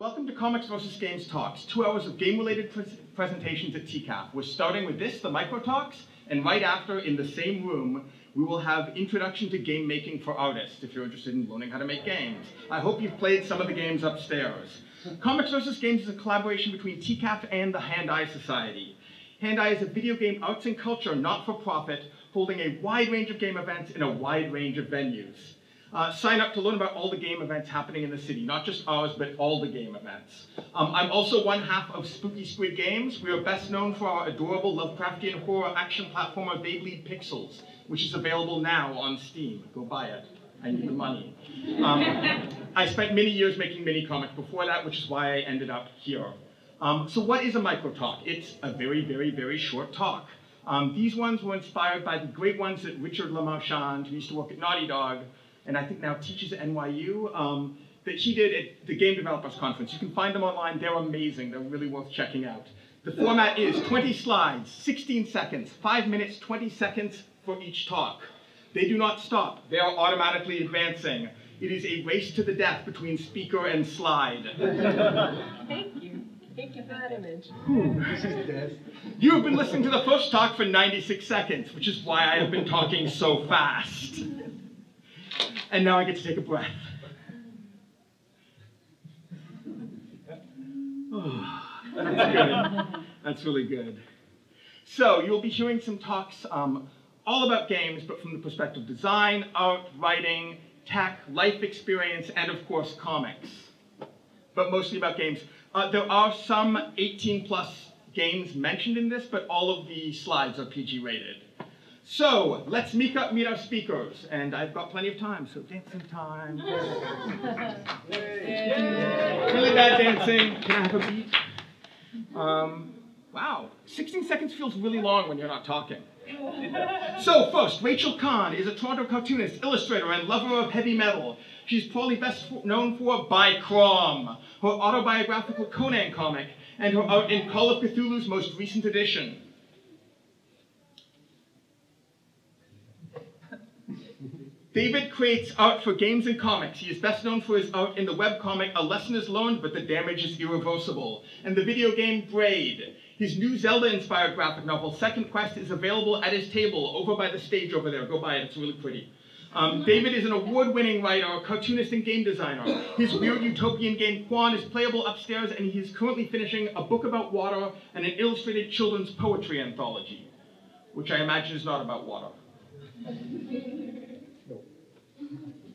Welcome to Comics vs. Games Talks, 2 hours of game-related presentations at TCAF. We're starting with this, the MicroTalks, and right after, in the same room, we will have Introduction to Game Making for Artists, if you're interested in learning how to make games. I hope you've played some of the games upstairs. Comics vs. Games is a collaboration between TCAF and the Hand-Eye Society. Hand-Eye is a video game arts and culture not-for-profit, holding a wide range of game events in a wide range of venues. Sign up to learn about all the game events happening in the city, not just ours, but all the game events. I'm also one half of Spooky Squid Games. We are best known for our adorable Lovecraftian horror action platformer They Bleed Pixels, which is available now on Steam. Go buy it. I need the money. I spent many years making mini comics before that, which is why I ended up here. So what is a microtalk? It's a very, very, very short talk. These ones were inspired by the great ones that Richard LeMarchand, who used to work at Naughty Dog, and I think now teaches at NYU, that he did at the Game Developers Conference. You can find them online. They're amazing. They're really worth checking out. The format is 20 slides, 16 seconds, 5 minutes, 20 seconds for each talk. They do not stop. They are automatically advancing. It is a race to the death between speaker and slide. Thank you. Thank you for that image. This is death. You have been listening to the first talk for 96 seconds, which is why I have been talking so fast. And now I get to take a breath. Oh, that's good. That's really good. So you'll be hearing some talks all about games, but from the perspective of design, art, writing, tech, life experience, and of course comics. But mostly about games. There are some 18-plus games mentioned in this, but all of the slides are PG rated. So, let's meet our speakers, and I've got plenty of time, so dancing time. Really bad dancing. Can I have a beat? Wow, 16 seconds feels really long when you're not talking. So first, Rachel Kahn is a Toronto cartoonist, illustrator, and lover of heavy metal. She's probably best known for By Crom, her autobiographical Conan comic, and her art in Call of Cthulhu's most recent edition. David creates art for games and comics. He is best known for his art in the webcomic A Lesson is Learned, but the Damage is Irreversible, and the video game Braid. His new Zelda-inspired graphic novel, Second Quest, is available at his table over by the stage over there. Go buy it, it's really pretty. David is an award-winning writer, cartoonist, and game designer. His weird utopian game Kwaan is playable upstairs, and he is currently finishing a book about water and an illustrated children's poetry anthology, which I imagine is not about water.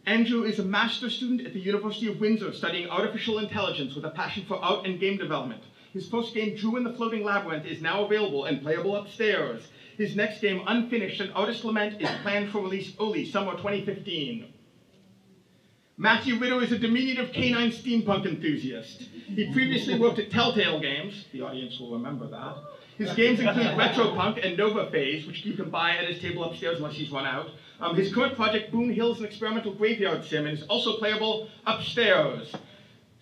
Andrew is a master's student at the University of Windsor studying artificial intelligence with a passion for art and game development. His first game, Drew in the Floating Labyrinth, is now available and playable upstairs. His next game, Unfinished, An Artist's Lament, is planned for release early, summer 2015. Matthew Ritter is a diminutive canine steampunk enthusiast. He previously worked at Telltale Games. The audience will remember that. His games include Retropunk and Nova Phase, which you can buy at his table upstairs unless he's run out. His current project, Boon is an experimental graveyard sim, and is also playable upstairs.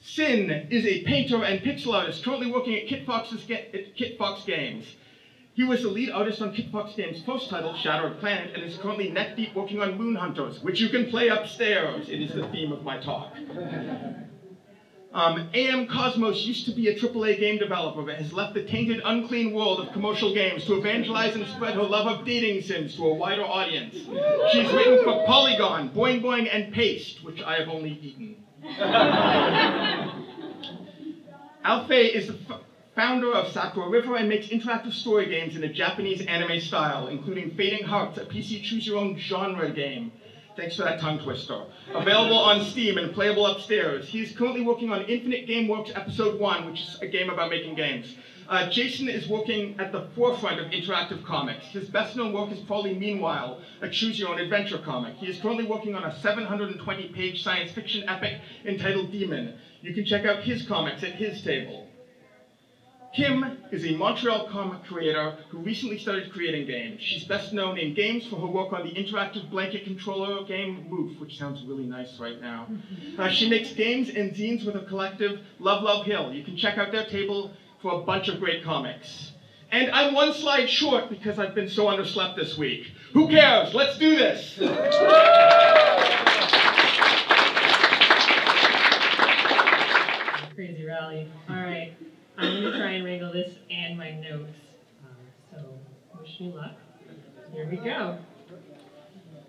Sin is a painter and pixel artist currently working at Kit Fox Games. He was the lead artist on Kit Fox Games' first title, Shattered Planet, and is currently neck deep working on Moon Hunters, which you can play upstairs. It is the theme of my talk. AM Cosmos used to be a AAA game developer, but has left the tainted, unclean world of commercial games to evangelize and spread her love of dating sims to a wider audience. She's written for Polygon, Boing Boing, and Paste, which I have only eaten. Alfe is the founder of Sakura River and makes interactive story games in a Japanese anime style, including Fading Hearts, a PC choose-your-own genre game. Thanks for that tongue twister. Available on Steam and playable upstairs. He is currently working on Infinite Gameworks Episode 1, which is a game about making games. Jason is working at the forefront of interactive comics. His best-known work is probably Meanwhile, a choose-your-own-adventure comic. He is currently working on a 720-page science fiction epic entitled Demon. You can check out his comics at his table. Kim is a Montreal comic creator who recently started creating games. She's best known in games for her work on the interactive blanket controller game Mouffe, which sounds really nice right now. She makes games and zines with her collective Love Love Hill. You can check out their table for a bunch of great comics. And I'm one slide short because I've been so underslept this week. Who cares? Let's do this! Crazy route. life. All right, I'm going to try and wrangle this and my notes. So wish me luck. Here we go.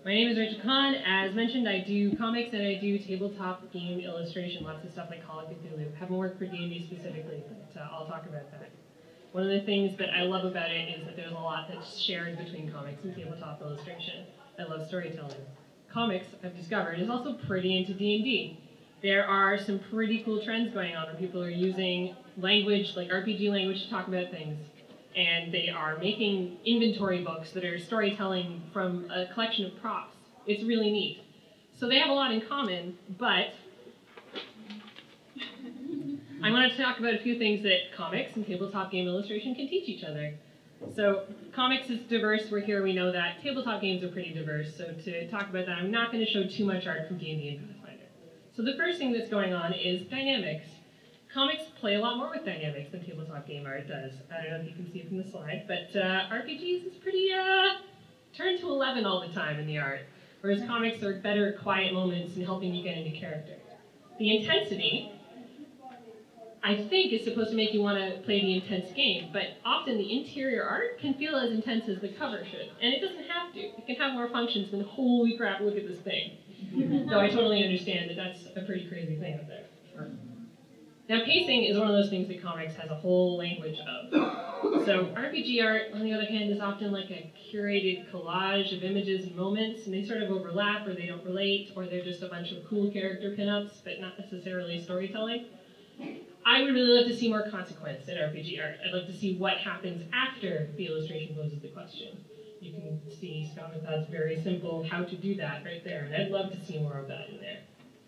My name is Ritter. As mentioned, I do comics and I do tabletop game illustration, lots of stuff like Call of Cthulhu. Haven't worked for D&D specifically, but I'll talk about that. One of the things that I love about it is that there's a lot that's shared between comics and tabletop illustration. I love storytelling. Comics, I've discovered, is also pretty into D&D. There are some pretty cool trends going on where people are using language, like RPG language, to talk about things. And they are making inventory books that are storytelling from a collection of props. It's really neat. So they have a lot in common, but I want to talk about a few things that comics and tabletop game illustration can teach each other. So comics is diverse, we're here, we know that. Tabletop games are pretty diverse, so to talk about that, I'm not going to show too much art from D&D and Pathfinder. So the first thing that's going on is dynamics. Comics play a lot more with dynamics than tabletop game art does. I don't know if you can see it from the slide, but RPGs is pretty turned to 11 all the time in the art, whereas comics are better quiet moments and helping you get into character. The intensity, I think, is supposed to make you want to play the intense game, but often the interior art can feel as intense as the cover should, and it doesn't have to. It can have more functions than, holy crap, look at this thing. Though I totally understand that that's a pretty crazy thing up there. Now, pacing is one of those things that comics has a whole language of. So RPG art, on the other hand, is often like a curated collage of images and moments, and they sort of overlap, or they don't relate, or they're just a bunch of cool character pinups, but not necessarily storytelling. I would really love to see more consequence in RPG art. I'd love to see what happens after the illustration poses the question. You can see Scott Method's very simple how to do that right there, and I'd love to see more of that in there.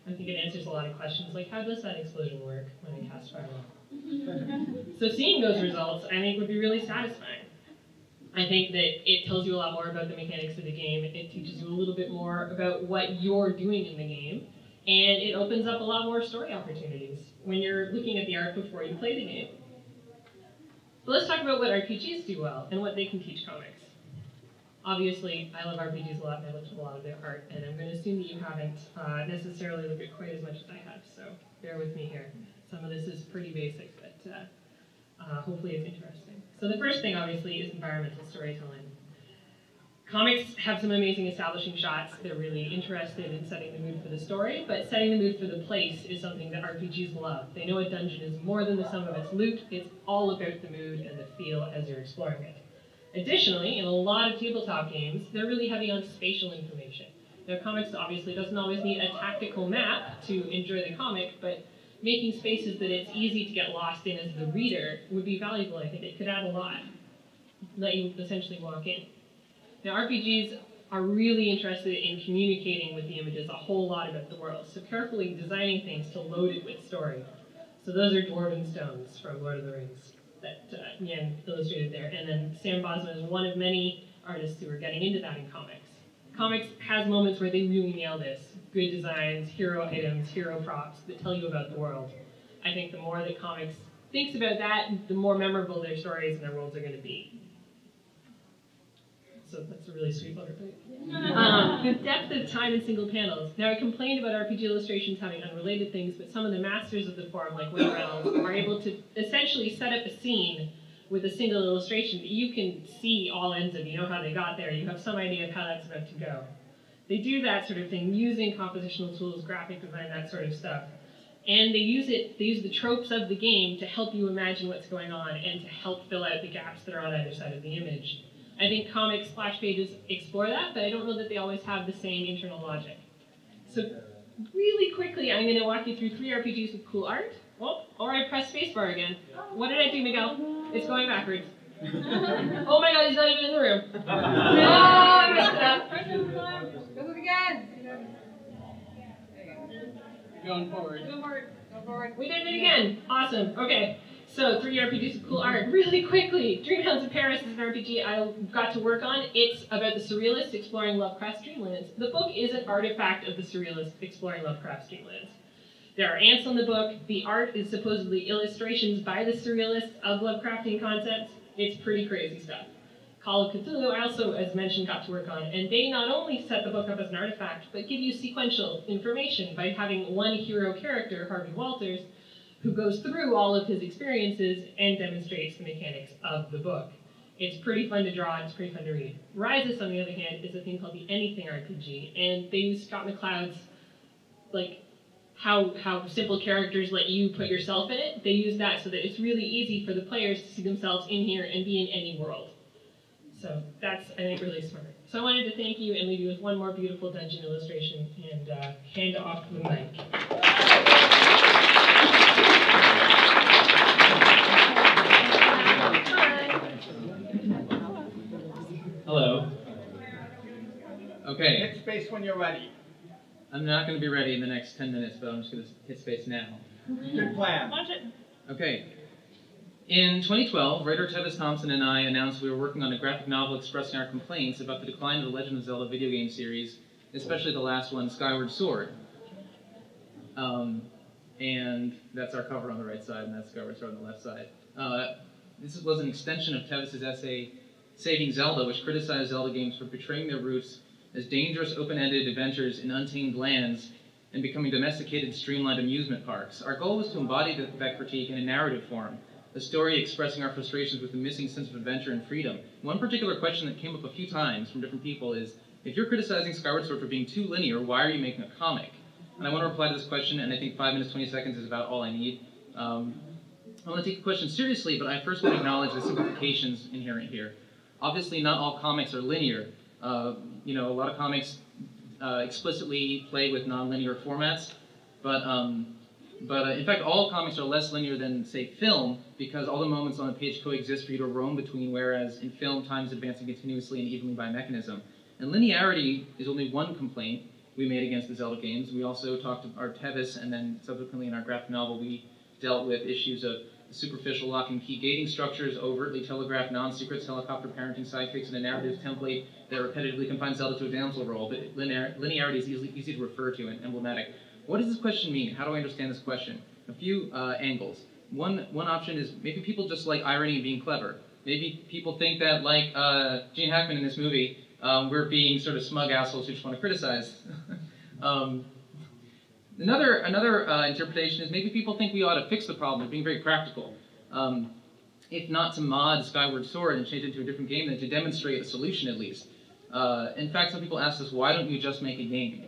I think it answers a lot of questions, like how does that explosion work when I cast Fireball? So seeing those results, I think, would be really satisfying. I think that it tells you a lot more about the mechanics of the game, it teaches you a little bit more about what you're doing in the game, and it opens up a lot more story opportunities when you're looking at the art before you play the game. So let's talk about what RPGs do well, and what they can teach comics. Obviously, I love RPGs a lot, and I looked at a lot of their art, and I'm going to assume that you haven't necessarily looked at quite as much as I have, so bear with me here. Some of this is pretty basic, but hopefully it's interesting. So the first thing, obviously, is environmental storytelling. Comics have some amazing establishing shots. They're really interested in setting the mood for the story, but setting the mood for the place is something that RPGs love. They know a dungeon is more than the sum of its loot. It's all about the mood and the feel as you're exploring it. Additionally, in a lot of tabletop games, they're really heavy on spatial information. Now, comics obviously doesn't always need a tactical map to enjoy the comic, but making spaces that it's easy to get lost in as the reader would be valuable, I think. It could add a lot. Let you essentially walk in. Now, RPGs are really interested in communicating with the images a whole lot about the world, so carefully designing things to load it with story. So those are dwarven stones from Lord of the Rings that Jan illustrated there. And then Sam Bosman is one of many artists who are getting into that in comics. Comics has moments where they really nail this. Good designs, hero items, hero props that tell you about the world. I think the more that comics thinks about that, the more memorable their stories and their worlds are going to be. So that's a really sweet boilerplate. The depth of time in single panels. Now, I complained about RPG illustrations having unrelated things, but some of the masters of the form, like Wayne Reynolds, are able to essentially set up a scene with a single illustration that you can see all ends of. You know how they got there. You have some idea of how that's about to go. They do that sort of thing using compositional tools, graphic design, that sort of stuff. And they use the tropes of the game to help you imagine what's going on and to help fill out the gaps that are on either side of the image. I think comic splash pages explore that, but I don't know that they always have the same internal logic. So really quickly, I'm going to walk you through 3 RPGs with cool art. Oh, or I pressed spacebar again. What did I do, Miguel? It's going backwards. Oh my god, he's not even in the room. No, I messed it up. Do it again. Going forward. Go forward. Go forward. We did it again. Awesome. Okay. So 3 RPGs with cool art. Really quickly, Dreamhounds of Paris is an RPG I got to work on. It's about the surrealists exploring Lovecraft's dreamlands. The book is an artifact of the surrealists exploring Lovecraft's dreamlands. There are ants on the book. The art is supposedly illustrations by the surrealists of Lovecraftian concepts. It's pretty crazy stuff. Call of Cthulhu, I also, as mentioned, got to work on, and they not only set the book up as an artifact, but give you sequential information by having one hero character, Harvey Walters, who goes through all of his experiences and demonstrates the mechanics of the book. It's pretty fun to draw, and it's pretty fun to read. Rises, on the other hand, is a thing called the Anything RPG, and they use Scott McCloud's, like, how simple characters let you put yourself in it. They use that so that it's really easy for the players to see themselves in here and be in any world. So that's, I think, really smart. So I wanted to thank you and leave you with one more beautiful dungeon illustration and hand off the mic. Hello. Okay. Hit space when you're ready. I'm not going to be ready in the next 10 minutes, but I'm just going to hit space now. Good plan. Watch it. Okay. In 2012, writer Tevis Thompson and I announced we were working on a graphic novel expressing our complaints about the decline of the Legend of Zelda video game series, especially the last one, Skyward Sword. And that's our cover on the right side, and that's Skyward Sword on the left side. This was an extension of Tevis's essay, Saving Zelda, which criticized Zelda games for betraying their roots as dangerous open-ended adventures in untamed lands and becoming domesticated, streamlined amusement parks. Our goal was to embody that critique in a narrative form, a story expressing our frustrations with the missing sense of adventure and freedom. One particular question that came up a few times from different people is, if you're criticizing Skyward Sword for being too linear, why are you making a comic? And I want to reply to this question, and I think 5 minutes, 20 seconds is about all I need. I want to take the question seriously, but I first want to acknowledge the simplifications inherent here. Obviously, not all comics are linear. You know, a lot of comics explicitly play with non-linear formats, but in fact, all comics are less linear than, say, film, because all the moments on the page coexist for you to roam between, whereas in film, time is advancing continuously and evenly by mechanism. And linearity is only one complaint we made against the Zelda games. We also talked to our Tevis, and then subsequently in our graphic novel, we dealt with issues of superficial lock and key gating structures, overtly telegraphed non-secrets, helicopter parenting sidekicks, and a narrative template that repetitively confines Zelda to a damsel role, but linearity is easy to refer to and emblematic. What does this question mean? How do I understand this question? A few angles. One option is maybe people just like irony and being clever. Maybe people think that, like Gene Hackman in this movie, we're being sort of smug assholes who just want to criticize. Another interpretation is maybe people think we ought to fix the problem by being very practical. If not to mod Skyward Sword and change it into a different game, then to demonstrate a solution at least. In fact, some people ask us, why don't you just make a game?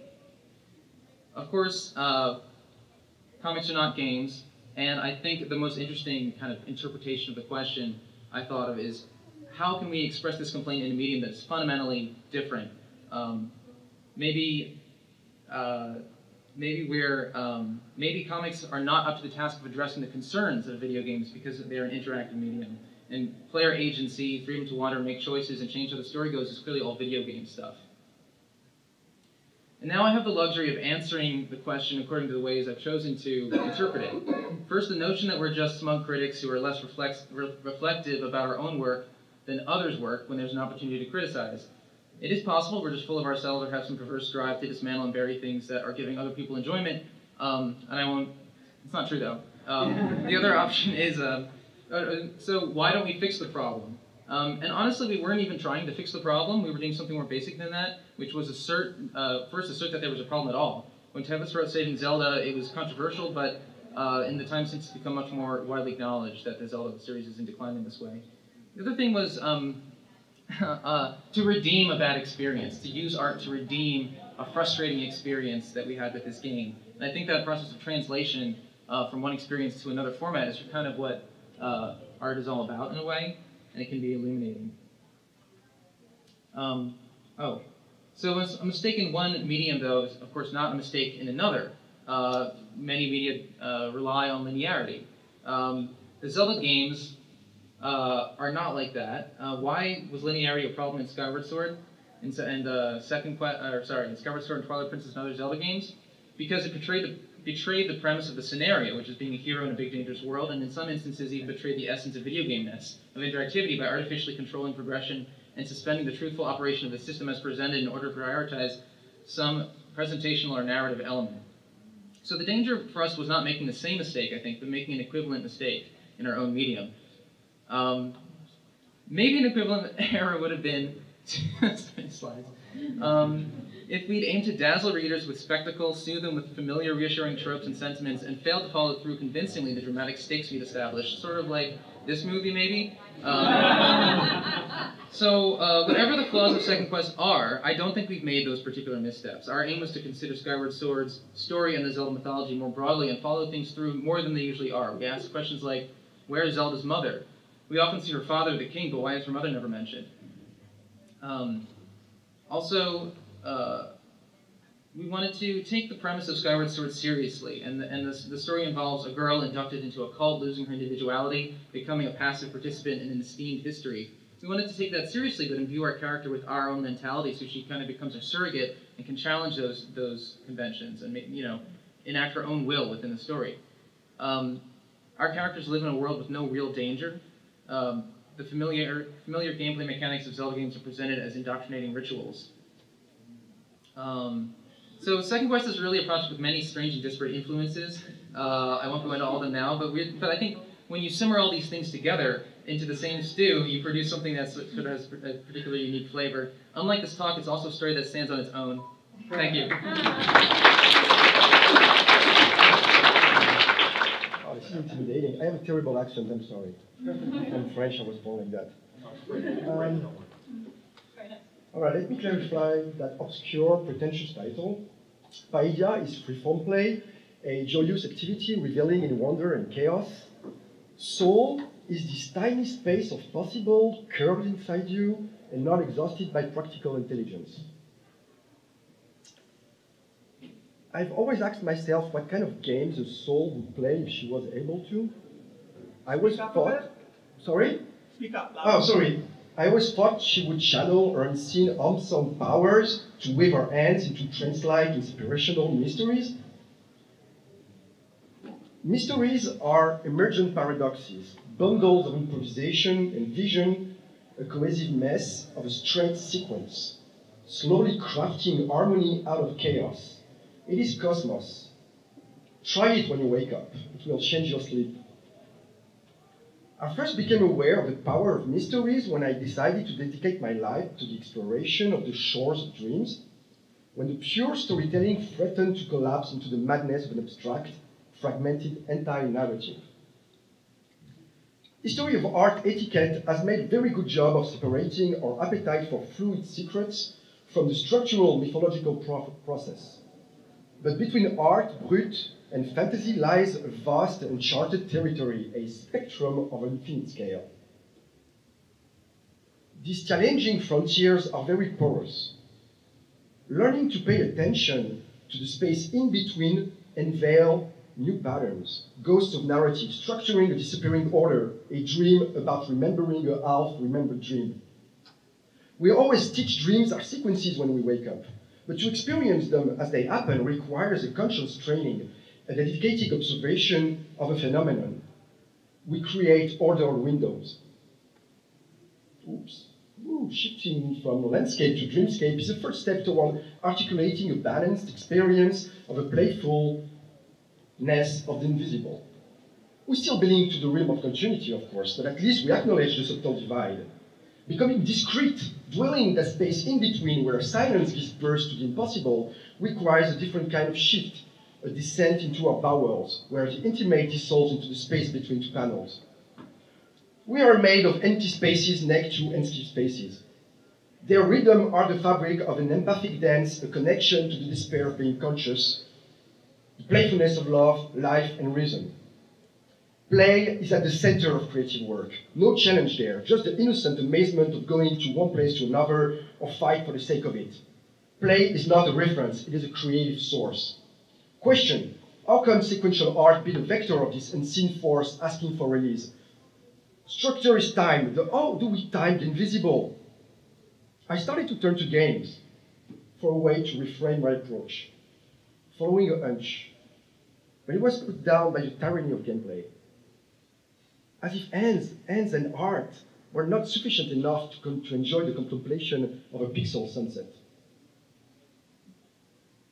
Of course, comics are not games, and I think the most interesting kind of interpretation of the question I thought of is, how can we express this complaint in a medium that's fundamentally different? Maybe comics are not up to the task of addressing the concerns of video games because they're an interactive medium. And player agency, freedom to wander, make choices, and change how the story goes is clearly all video game stuff. And now I have the luxury of answering the question according to the ways I've chosen to interpret it. First, the notion that we're just smug critics who are less reflective about our own work than others' work when there's an opportunity to criticize. It is possible we're just full of ourselves or have some perverse drive to dismantle and bury things that are giving other people enjoyment, and I won't, it's not true though. The other option is, so why don't we fix the problem? And honestly, we weren't even trying to fix the problem. We were doing something more basic than that, which was first assert that there was a problem at all. When Tevis wrote Saving Zelda, it was controversial, but in the time since it's become much more widely acknowledged that the Zelda series is in decline in this way. The other thing was to redeem a bad experience, to use art to redeem a frustrating experience that we had with this game. And I think that process of translation from one experience to another format is kind of what art is all about in a way, and it can be illuminating. So a mistake in one medium, though, is of course not a mistake in another. Many media rely on linearity. The Zelda games are not like that. Why was linearity a problem in Skyward Sword in Skyward Sword and Twilight Princess and other Zelda games? Because it betrayed the premise of the scenario, which is being a hero in a big dangerous world, and in some instances even betrayed the essence of video game-ness, of interactivity, by artificially controlling progression and suspending the truthful operation of the system as presented in order to prioritize some presentational or narrative element. So the danger for us was not making the same mistake, I think, but making an equivalent mistake in our own medium. Maybe an equivalent error would have been slides. If we'd aimed to dazzle readers with spectacle, soothe them with familiar, reassuring tropes and sentiments, and failed to follow through convincingly the dramatic stakes we'd established, sort of like this movie, maybe. Whatever the flaws of Second Quest are, I don't think we've made those particular missteps. Our aim was to consider Skyward Sword's story and the Zelda mythology more broadly and follow things through more than they usually are. We ask questions like, where is Zelda's mother? We often see her father, the king, but why is her mother never mentioned? We wanted to take the premise of Skyward Sword seriously, and the story involves a girl inducted into a cult, losing her individuality, becoming a passive participant in an esteemed history. We wanted to take that seriously, but imbue our character with our own mentality, so she kind of becomes a surrogate and can challenge those conventions and enact her own will within the story. Our characters live in a world with no real danger. The familiar gameplay mechanics of Zelda games are presented as indoctrinating rituals. So Second Quest is really a project with many strange and disparate influences. I won't go into all of them now, but I think when you simmer all these things together into the same stew, you produce something that sort of has a particularly unique flavor. Unlike this talk, it's also a story that stands on its own. Thank you. Oh, this is intimidating. I have a terrible accent, I'm sorry. I'm French, I was born like that. Alright, let me clarify that obscure, pretentious title. Paideia is freeform play, a joyous activity reveling in wonder and chaos. Soul is this tiny space of possible curved inside you and not exhausted by practical intelligence. I've always asked myself what kind of games a soul would play if she was able to. I always thought... Sorry? Speak up loud. Oh, sorry. I always thought she would channel her unseen awesome powers to wave her hands into trance-like inspirational mysteries. Mysteries are emergent paradoxes, bundles of improvisation and vision, a cohesive mess of a straight sequence, slowly crafting harmony out of chaos. It is cosmos. Try it when you wake up. It will change your sleep. I first became aware of the power of mysteries when I decided to dedicate my life to the exploration of the shores of dreams, when the pure storytelling threatened to collapse into the madness of an abstract, fragmented anti-narrative. History of art etiquette has made a very good job of separating our appetite for fluid secrets from the structural mythological process. But between art, brut, and fantasy lies a vast uncharted territory, a spectrum of infinite scale. These challenging frontiers are very porous. Learning to pay attention to the space in between unveil new patterns, ghosts of narrative, structuring a disappearing order, a dream about remembering a half-remembered dream. We always teach dreams are sequences when we wake up, but to experience them as they happen requires a conscious training, a dedicated observation of a phenomenon. We create ordered windows. Oops. Shifting from landscape to dreamscape is the first step toward articulating a balanced experience of a playfulness of the invisible. We still belong to the realm of continuity, of course, but at least we acknowledge the subtle divide. Becoming discrete, dwelling in that space in between where silence gives birth to the impossible, requires a different kind of shift, a descent into our bowels, where the intimate dissolves into the space between two panels. We are made of empty spaces next to empty spaces. Their rhythm are the fabric of an empathic dance, a connection to the despair of being conscious, the playfulness of love, life, and reason. Play is at the center of creative work. No challenge there, just the innocent amazement of going to one place to another or fight for the sake of it. Play is not a reference, it is a creative source. Question, how can sequential art be the vector of this unseen force asking for release? Structure is time. How do we time the invisible? I started to turn to games for a way to reframe my approach, following a hunch. But it was put down by the tyranny of gameplay. As if hands and art were not sufficient enough to enjoy the contemplation of a pixel sunset.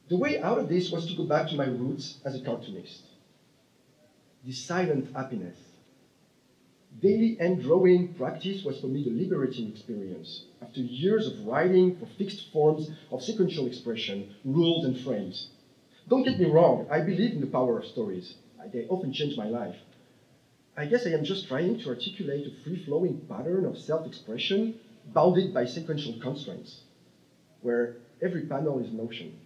The way out of this was to go back to my roots as a cartoonist. This silent happiness. Daily hand drawing practice was for me the liberating experience. After years of writing for fixed forms of sequential expression, rules and frames. Don't get me wrong, I believe in the power of stories. They often change my life. I guess I am just trying to articulate a free-flowing pattern of self-expression bounded by sequential constraints, where every panel is motion.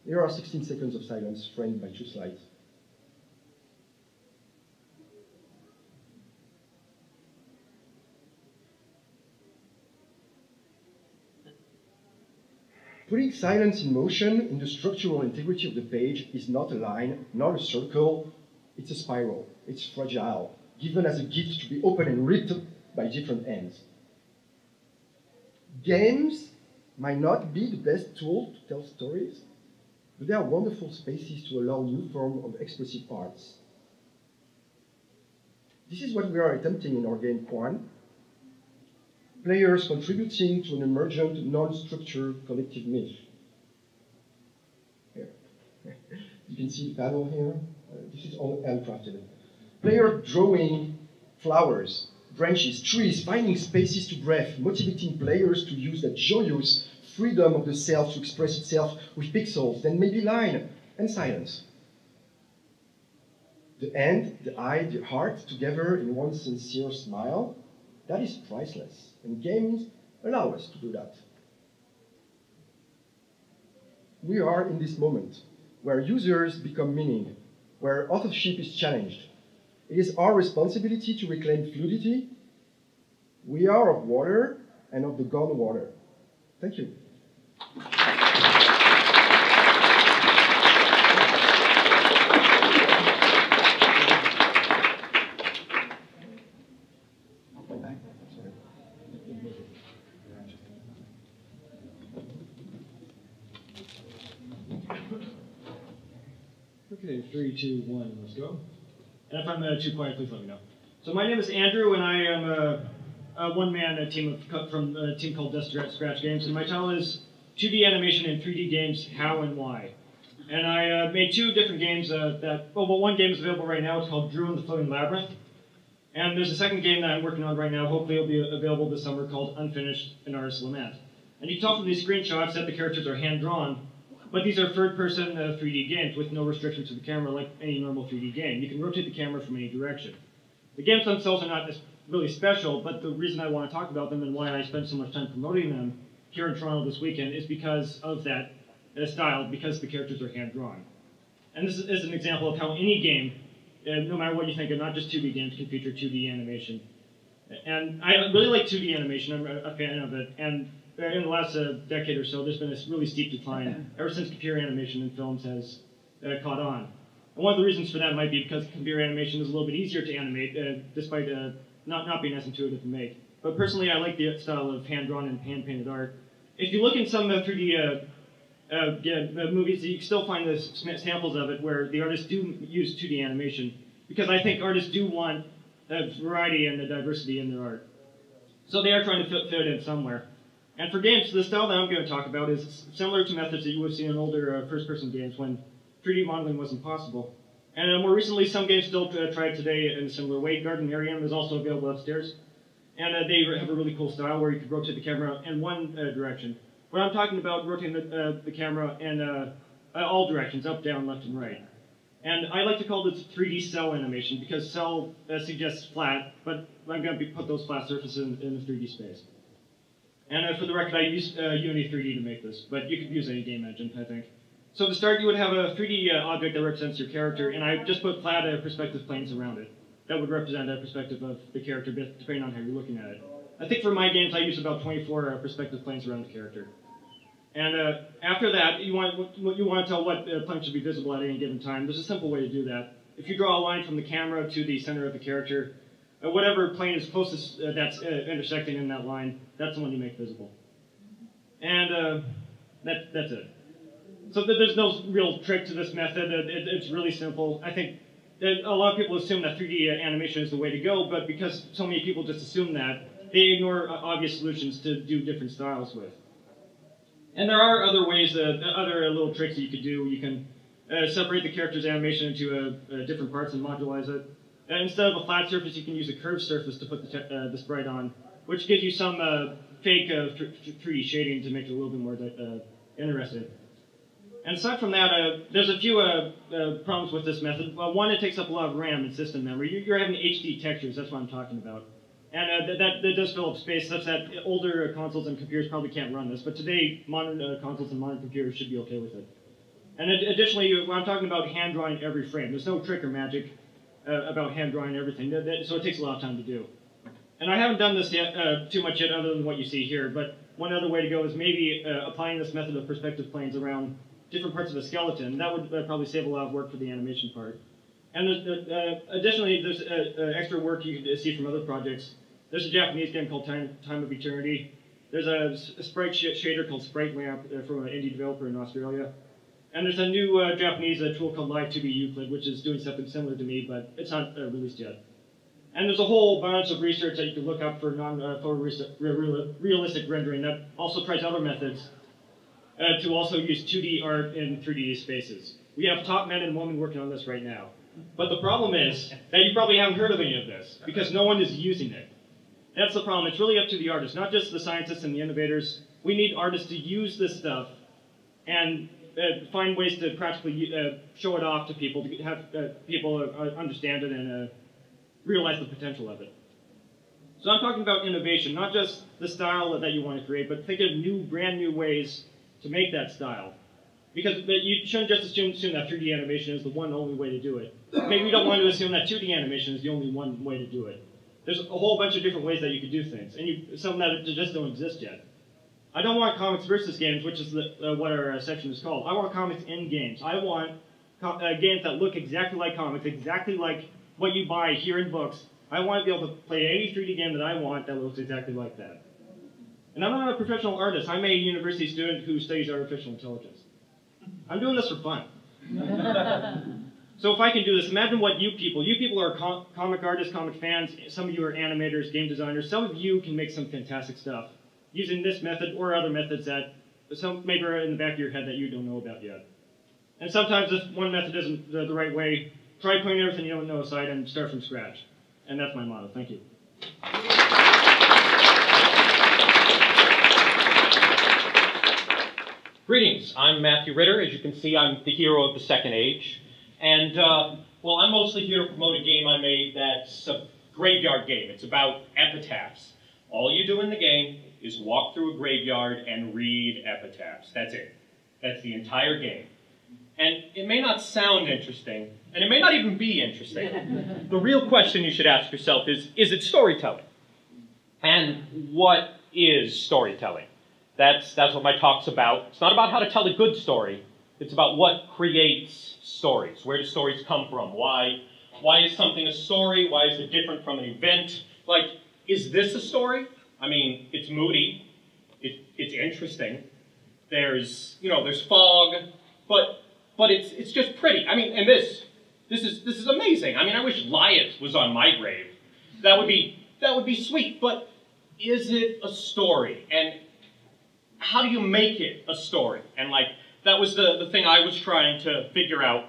Here are 16 seconds of silence framed by 2 slides. Putting silence in motion in the structural integrity of the page is not a line, not a circle, it's a spiral. It's fragile, given as a gift to be opened and ripped by different ends. Games might not be the best tool to tell stories, but they are wonderful spaces to allow new form of expressive arts. This is what we are attempting in our game Kwaan. Players contributing to an emergent, non-structured collective myth. Here. You can see the panel here. This is all handcrafted. Player drawing flowers, branches, trees, finding spaces to breathe, motivating players to use that joyous freedom of the self to express itself with pixels, then maybe line and silence. The hand, the eye, the heart together in one sincere smile, that is priceless. And games allow us to do that. We are in this moment where users become meaning, where authorship is challenged. It is our responsibility to reclaim fluidity. We are of water and of the gone water. Thank you. Okay, 3, 2, 1, let's go. And if I'm too quiet, please let me know. So my name is Andrew, and I am a one-man team from a team called Death Scratch Games, and my title is 2D Animation and 3D Games, How and Why. And I made 2 different games one game is available right now. It's called Drew and the Floating Labyrinth. And there's a second game that I'm working on right now. Hopefully it'll be available this summer called Unfinished, an Artist's Lament. And you can tell from these screenshots that the characters are hand-drawn, but these are third-person 3D games with no restriction to the camera like any normal 3D game. You can rotate the camera from any direction. The games themselves are not really special, but the reason I want to talk about them and why I spent so much time promoting them here in Toronto this weekend is because of that style, because the characters are hand-drawn. And this is an example of how any game, no matter what you think of, not just 2D games, can feature 2D animation. And I really like 2D animation. I'm a fan of it. And in the last decade or so, there's been this really steep decline ever since computer animation in films has caught on. And one of the reasons for that might be because computer animation is a little bit easier to animate, despite not being as intuitive to make. But personally, I like the style of hand-drawn and hand-painted art. If you look in some 3D movies, you can still find samples of it where the artists do use 2D animation, because I think artists do want variety and the diversity in their art. So they are trying to fit it in somewhere. And for games, the style that I'm going to talk about is similar to methods that you would see in older first-person games when 3D modeling wasn't possible. And more recently, some games still try it today in a similar way. Garden Arium is also available upstairs. And they have a really cool style where you can rotate the camera in one direction. But I'm talking about rotating the camera in all directions, up, down, left, and right. And I like to call this 3D cell animation because cell suggests flat, but I'm going to put those flat surfaces in the 3D space. And for the record, I used Unity 3D to make this, but you could use any game engine, I think. So to start, you would have a 3D object that represents your character, and I just put flat perspective planes around it. That would represent a perspective of the character, depending on how you're looking at it. I think for my games, I use about 24 perspective planes around the character. And after that, you want to tell what plane should be visible at any given time. There's a simple way to do that. If you draw a line from the camera to the center of the character, whatever plane is closest that's intersecting in that line, that's the one you make visible. And that's it. So there's no real trick to this method. It's really simple. I think that a lot of people assume that 3D animation is the way to go, but because so many people just assume that, they ignore obvious solutions to do different styles with. And there are other ways, other little tricks that you could do. You can separate the character's animation into different parts and modulize it. instead of a flat surface, you can use a curved surface to put the sprite on, which gives you some fake 3D shading to make it a little bit more interesting. And aside from that, there's a few problems with this method. Well, one, it takes up a lot of RAM and system memory. You're having HD textures, that's what I'm talking about. And that does fill up space, such that older consoles and computers probably can't run this. But today, modern consoles and modern computers should be okay with it. And additionally, when I'm talking about hand drawing every frame, there's no trick or magic about hand drawing everything, so it takes a lot of time to do. And I haven't done this yet, too much yet, other than what you see here. But one other way to go is maybe applying this method of perspective planes around different parts of the skeleton. That would probably save a lot of work for the animation part. And additionally, there's extra work you can see from other projects. There's a Japanese game called Time of Eternity. There's a sprite shader called Sprite Lamp from an indie developer in Australia. And there's a new Japanese tool called Live 2D Euclid, which is doing something similar to me, but it's not released yet. And there's a whole bunch of research that you can look up for non-photorealistic rendering that also tries other methods to also use 2D art in 3D spaces. We have top men and women working on this right now. But the problem is that you probably haven't heard of any of this, because no one is using it. That's the problem. It's really up to the artists, not just the scientists and the innovators. We need artists to use this stuff and find ways to practically show it off to people, to have people understand it and realize the potential of it. So I'm talking about innovation, not just the style that you want to create, but think of brand new ways to make that style. Because you shouldn't just assume that 3D animation is the only way to do it. Maybe you don't want to assume that 2D animation is the only one way to do it. There's a whole bunch of different ways that you could do things, and some that just don't exist yet. I don't want comics versus games, which is what our section is called. I want comics in games. I want games that look exactly like comics, exactly like what you buy here in books. I want to be able to play any 3D game that I want that looks exactly like that. And I'm not a professional artist. I'm a university student who studies artificial intelligence. I'm doing this for fun. So if I can do this, imagine what you people are comic artists, comic fans, some of you are animators, game designers, some of you can make some fantastic stuff using this method or other methods that maybe are in the back of your head that you don't know about yet. And sometimes if one method isn't the right way, try putting everything you don't know aside and start from scratch. And that's my motto. Thank you. Greetings, I'm Matthew Ritter. As you can see, I'm the hero of the Second Age. And, well, I'm mostly here to promote a game I made that's a graveyard game. It's about epitaphs. All you do in the game is walk through a graveyard and read epitaphs. That's it. That's the entire game. And it may not sound interesting, and it may not even be interesting. The real question you should ask yourself is it storytelling? And what is storytelling? That's what my talk's about. It's not about how to tell a good story. It's about what creates stories. Where do stories come from? Why is something a story? Why is it different from an event? Like, is this a story? I mean, it's moody. It's interesting. There's fog, but it's just pretty. I mean, and this is amazing. I mean, I wish Lyeth was on my grave. That would be sweet. But is it a story? And how do you make it a story? And like, that was the thing I was trying to figure out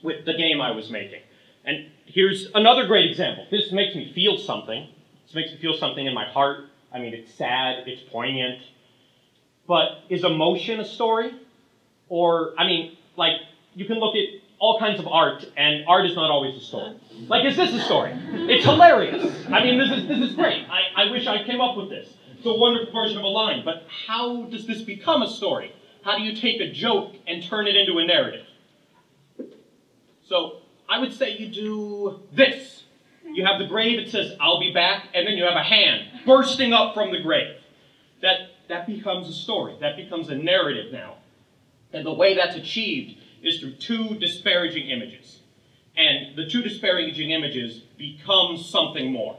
with the game I was making. And here's another great example. This makes me feel something. This makes me feel something in my heart. I mean, it's sad, it's poignant. But is emotion a story? Or, I mean, like, you can look at all kinds of art, and art is not always a story. Like, is this a story? It's hilarious. I mean, this is great. I wish I came up with this. It's a wonderful version of a line, but how does this become a story? How do you take a joke and turn it into a narrative? So I would say you do this. You have the grave, it says, "I'll be back," and then you have a hand bursting up from the grave. That becomes a story. That becomes a narrative now. And the way that's achieved is through two disparaging images. And the two disparaging images become something more.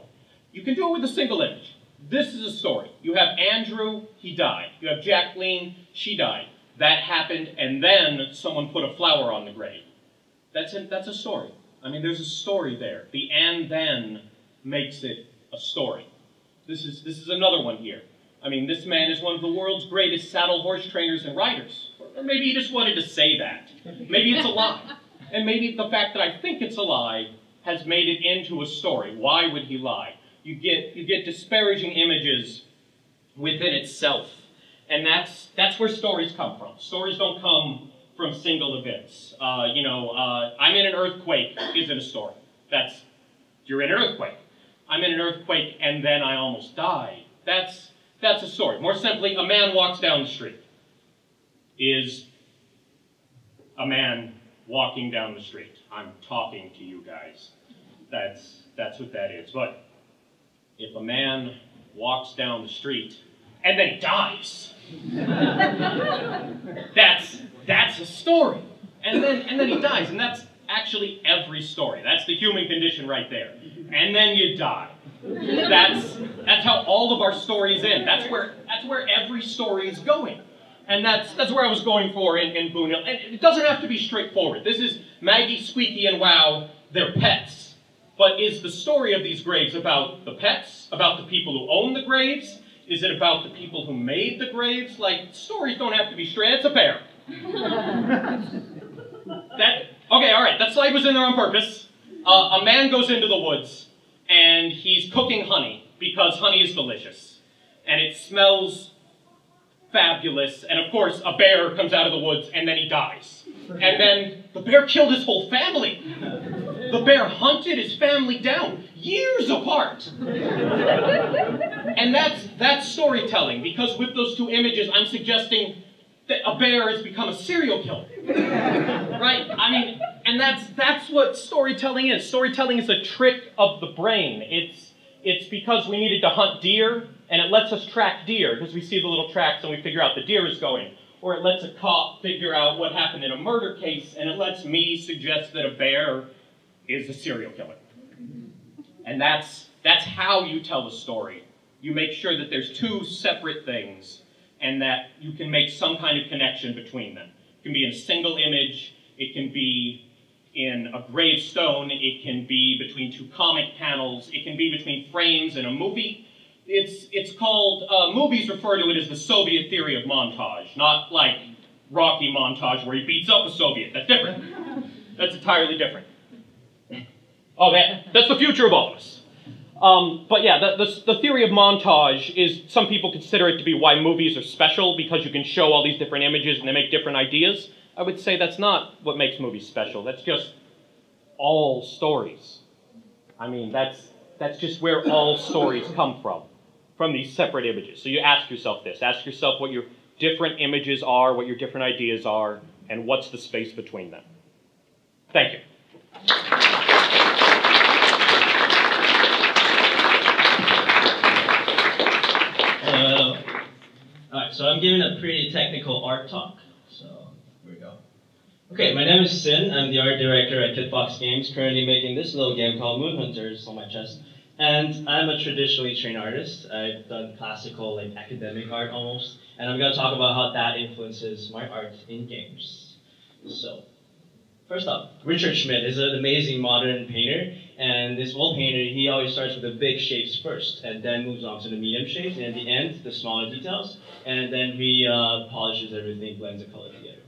You can do it with a single image. This is a story. You have Andrew, he died. You have Jacqueline, she died. That happened, and then someone put a flower on the grave. That's a story. I mean, there's a story there. The "and then" makes it a story. This is another one here. I mean, this man is one of the world's greatest saddle horse trainers and riders. Or maybe he just wanted to say that. Maybe it's a lie. And maybe the fact that I think it's a lie has made it into a story. Why would he lie? You get disparaging images within itself. And that's where stories come from. Stories don't come from single events. I'm in an earthquake isn't a story. You're in an earthquake. I'm in an earthquake and then I almost died. That's a story. More simply, a man walks down the street. Is a man walking down the street. I'm talking to you guys. That's what that is. But if a man walks down the street and then he dies, that's a story. And then he dies, and that's actually every story. That's the human condition right there. And then you die. That's how all of our stories end. That's where every story is going. And that's where I was going for in Boon. And it doesn't have to be straightforward. This is Maggie, Squeaky, and Wow, they're pets. But is the story of these graves about the pets? About the people who own the graves? Is it about the people who made the graves? Like, stories don't have to be straight. It's a bear. Okay, all right, that slide was in there on purpose. A man goes into the woods, and he's cooking honey, because honey is delicious. And it smells fabulous, and of course, a bear comes out of the woods, and then he dies. And then the bear killed his whole family. The bear hunted his family down, years apart. And that's storytelling, because with those two images, I'm suggesting that a bear has become a serial killer. Right? I mean, and that's what storytelling is. Storytelling is a trick of the brain. It's because we needed to hunt deer, and it lets us track deer, because we see the little tracks and we figure out the deer is going. Or it lets a cop figure out what happened in a murder case, and it lets me suggest that a bear is a serial killer. And that's how you tell the story. You make sure that there's two separate things, and that you can make some kind of connection between them. It can be in a single image, it can be in a gravestone, it can be between two comic panels, it can be between frames in a movie. It's called, movies refer to it as the Soviet theory of montage, not like Rocky montage where he beats up a Soviet. That's different. That's entirely different. Oh, that's the future of all of us. But yeah, the theory of montage is, some people consider it to be why movies are special, because you can show all these different images and they make different ideas. I would say that's not what makes movies special. That's just all stories. I mean, that's just where all stories come from these separate images. So you ask yourself this. Ask yourself what your different images are, what your different ideas are, and what's the space between them. Thank you. Alright, so I'm giving a pretty technical art talk, so here we go. Okay, my name is Sin. I'm the art director at Kitbox Games, currently making this little game called Moon Hunters on my chest. And I'm a traditionally trained artist. I've done classical, like academic art almost, and I'm going to talk about how that influences my art in games. So, first up, Ritter is an amazing modern painter, and this old painter, he always starts with the big shapes first, and then moves on to the medium shapes, and at the end, the smaller details, and then he polishes everything, blends the color together.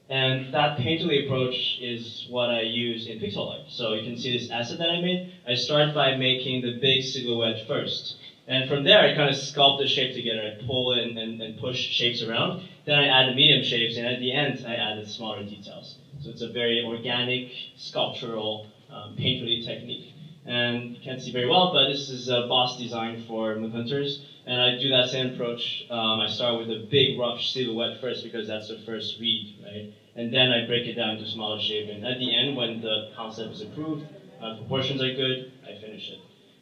And that painterly approach is what I use in pixel art. So you can see this asset that I made. I start by making the big silhouette first. And from there, I kind of sculpt the shape together. I pull and push shapes around. Then I add the medium shapes, and at the end, I add the smaller details. So it's a very organic, sculptural, painterly technique. And you can't see very well, but this is a boss design for Moon Hunters. And I do that same approach. I start with a big rough silhouette first, because that's the first read, right? And then I break it down to smaller shape. And at the end, when the concept is approved, proportions are good, I finish it.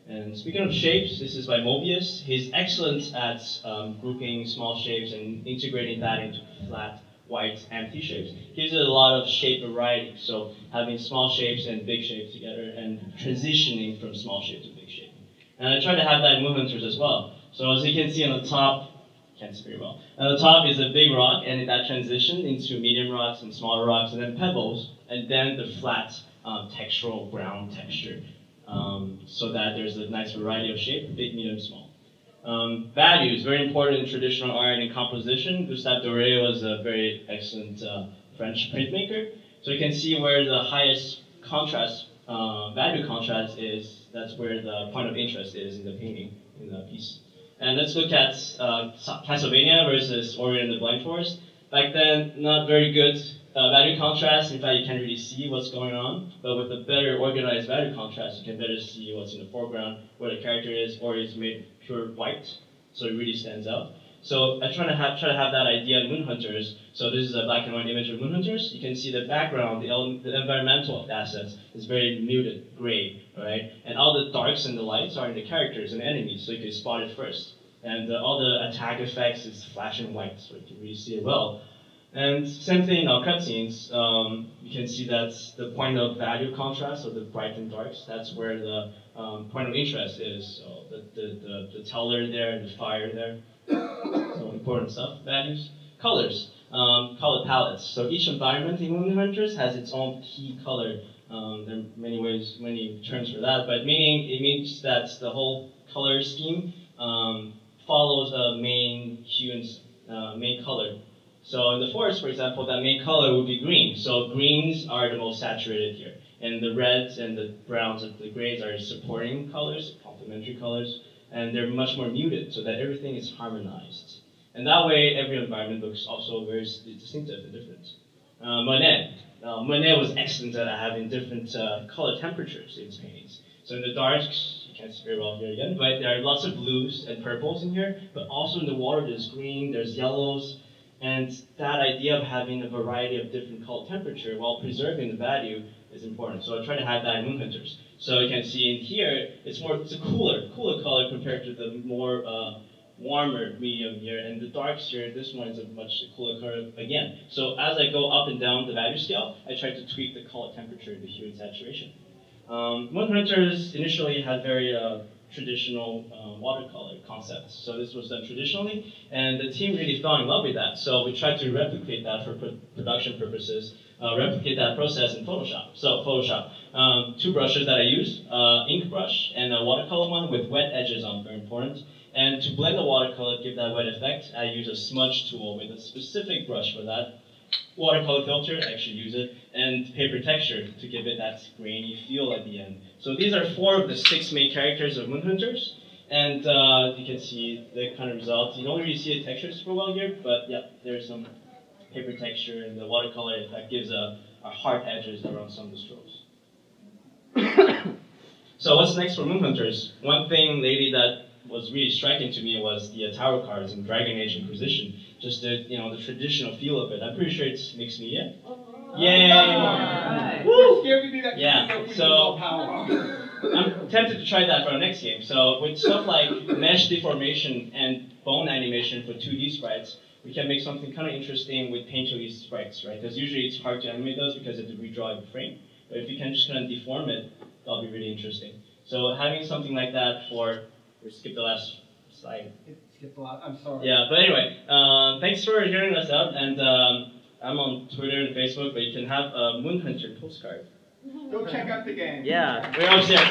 And speaking of shapes, this is by Mobius. He's excellent at grouping small shapes and integrating that into flat, white, empty shapes. Gives it a lot of shape variety. So having small shapes and big shapes together, and transitioning from small shape to big shape. And I try to have that in Moon Hunters as well. So as you can see on the top, can't see very well. On the top is a big rock, and that transitioned into medium rocks and smaller rocks, and then pebbles, and then the flat textural ground texture, so that there's a nice variety of shape, big, medium, small. Values, very important in traditional art and composition. Gustave Doré was a very excellent French printmaker. So you can see where the highest contrast value contrast is, that's where the point of interest is in the painting, in the piece. And let's look at Castlevania versus Ori and the Blind Forest. Back then, not very good value contrast. In fact, you can't really see what's going on. But with a better organized value contrast, you can better see what's in the foreground, where the character is. Ori is made pure white, so it really stands out. So I try to have that idea in Moon Hunters. So this is a black and white image of Moon Hunters. You can see the background, the environmental assets is very muted, gray, right? And all the darks and the lights are in the characters and enemies, so you can spot it first. And all the attack effects is flashing white, so you can really see it well. And same thing in our cutscenes. You can see that's the point of value contrast, so the bright and darks. That's where the point of interest is. So the teller there and the fire there. So important stuff. Values. Colors. Color palettes. So each environment in Moon Hunters has its own key color. There are many ways, many terms for that, but it means that the whole color scheme follows a main hue and main color. So in the forest, for example, that main color would be green. So greens are the most saturated here. And the reds and the browns and the grays are supporting colors, complementary colors. And they're much more muted so that everything is harmonized. And that way, every environment looks also very distinctive and different. Monet was excellent at having different color temperatures in his paintings. So in the darks, you can't see very well here again, but there are lots of blues and purples in here. But also in the water, there's green, there's yellows. And that idea of having a variety of different color temperature while preserving the value is important. So I try to have that in Moon Hunters. So you can see in here, it's a cooler color compared to the more warmer medium here. And the darks here, this one is a much cooler color again. So as I go up and down the value scale, I try to tweak the color temperature, the hue and saturation. Moon Hunters initially had very traditional watercolor concepts. So this was done traditionally, and the team really fell in love with that. So we tried to replicate that for production purposes, replicate that process in Photoshop. So Photoshop, two brushes that I use, ink brush and a watercolor one with wet edges on, very important. And to blend the watercolor, give that wet effect, I use a smudge tool with a specific brush for that. Watercolor filter, I actually use it, and paper texture to give it that grainy feel at the end. So these are 4 of the 6 main characters of Moon Hunters, and you can see the kind of results. You don't really see the texture super well here, but yeah, there's some paper texture, and the watercolor effect gives a hard edges around some of the strokes. So what's next for Moon Hunters? One thing lately that was really striking to me was the tarot cards in Dragon Age Inquisition. Just the the traditional feel of it. I'm pretty sure it's mixed media. Yay! Right. Woo! Yeah. So I'm tempted to try that for our next game. So with stuff like mesh deformation and bone animation for 2D sprites, we can make something kind of interesting with paint-to-ease sprites, right? Because usually it's hard to animate those because you have to redraw a frame. But if you can just kind of deform it, that'll be really interesting. So having something like that for, we skipped the last slide. Skipped a lot, I'm sorry. Yeah, but anyway, thanks for hearing us out. And I'm on Twitter and Facebook, but you can have a Moon Hunter postcard. Go check out the game. Yeah, we're upstairs.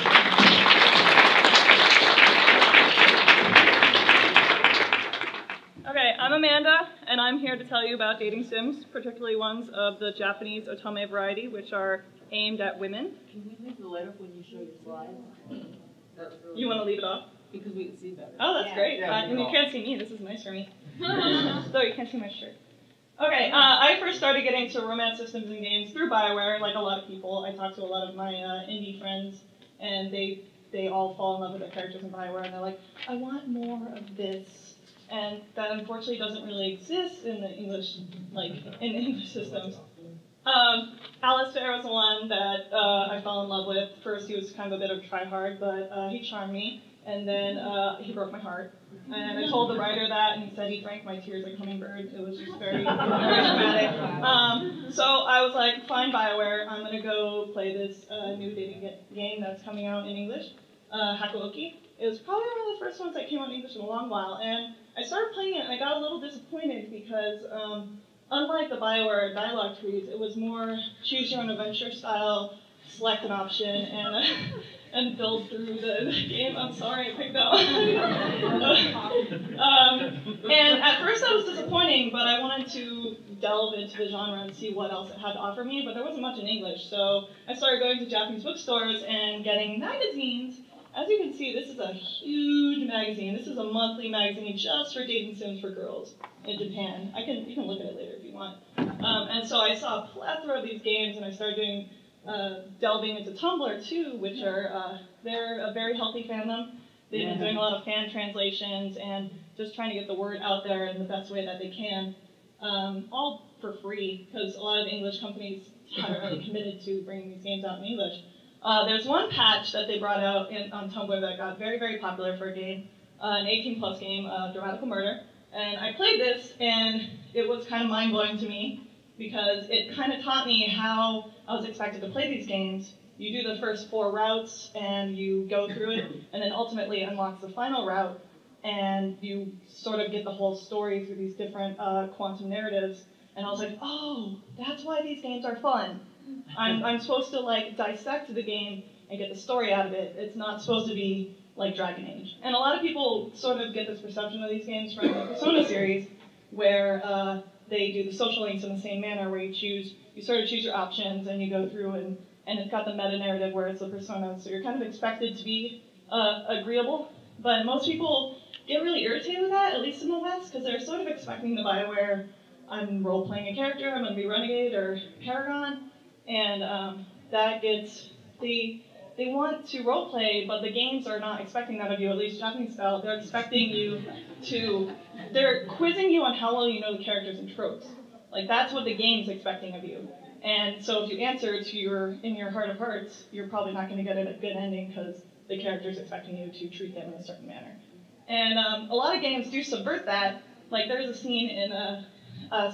Okay, I'm Amanda, and I'm here to tell you about dating sims, particularly ones of the Japanese otome variety, which are aimed at women. Can we leave the light up when you show your slides? Really You want to leave it off? because we can see better. Oh, that's great. Yeah, And you can't see me. This is nice for me. So you can't see my shirt. Okay, I first started getting into romance systems and games through BioWare, like a lot of people. I talked to a lot of my indie friends, and they all fall in love with the characters in BioWare, and they're like, I want more of this. And that unfortunately doesn't really exist in the English, in English systems. Alistair was the one that I fell in love with. First, he was kind of a bit of a try-hard, but he charmed me. And then he broke my heart. And I told the writer that, and he said he drank my tears like a hummingbird. It was just very, very dramatic. So I was like, fine, BioWare, I'm going to go play this new dating game that's coming out in English, Hakuoki. It was probably one of the first ones that came out in English in a long while. And I started playing it, and I got a little disappointed because unlike the BioWare dialogue trees, it was more choose-your-own-adventure style select an option and build through the game. I'm sorry, I picked that one. And at first that was disappointing, but I wanted to delve into the genre and see what else it had to offer me, but there wasn't much in English, so I started going to Japanese bookstores and getting magazines. As you can see, this is a huge magazine. This is a monthly magazine just for dating sims for girls in Japan. You can look at it later if you want. And so I saw a plethora of these games, and I started delving into Tumblr too, which are they're a very healthy fandom. They've been doing a lot of fan translations and just trying to get the word out there in the best way that they can, all for free, because a lot of English companies haven't really committed to bringing these games out in English. There's one patch that they brought out on Tumblr that got very, very popular for a game, an 18+ game, Dramatical Murder. And I played this, and it was kind of mind-blowing to me, because it kind of taught me how I was expected to play these games. You do the first 4 routes, and you go through it, and then ultimately unlocks the final route, and you sort of get the whole story through these different quantum narratives. And I was like, oh, that's why these games are fun. I'm supposed to like dissect the game and get the story out of it. It's not supposed to be like Dragon Age. And a lot of people sort of get this perception of these games from the Persona series, where they do the social links in the same manner, where you sort of choose your options and you go through and it's got the meta narrative where it's the persona, so you're kind of expected to be agreeable. But most people get really irritated with that, at least in the West, because they're sort of expecting the Bioware, I'm role-playing a character, I'm going to be Renegade or Paragon, and that gets, they want to roleplay, but the games are not expecting that of you, at least Japanese style. They're expecting you to, they're quizzing you on how well you know the characters and tropes. Like, that's what the game's expecting of you. And so if you answer in your heart of hearts, you're probably not going to get a good ending because the character's expecting you to treat them in a certain manner. And a lot of games do subvert that. Like, there's a scene in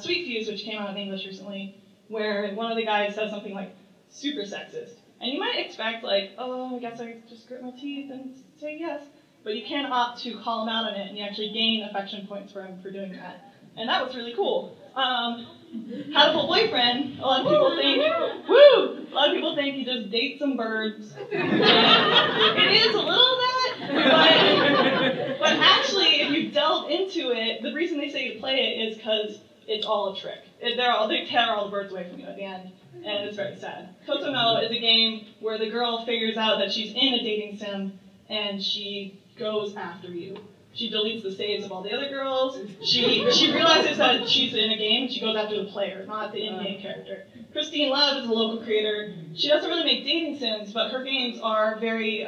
Sweet Fuse, which came out in English recently, where one of the guys says something like, super sexist. And you might expect, like, oh, I guess I just grit my teeth and say yes. But you can opt to call him out on it, and you actually gain affection points for him for doing that. And that was really cool. Had a full boyfriend. A lot of people think, woo! A lot of people think you just date some birds. It is a little of that, but actually, if you delve into it, the reason they say you play it is because it's all a trick. They tear all the birds away from you at the end, and it's very sad. Kotono is a game where the girl figures out that she's in a dating sim, and she goes after you. She deletes the saves of all the other girls. She realizes that she's in a game, and she goes after the player, not the in-game character. Christine Love is a local creator. She doesn't really make dating sims, but her games are very,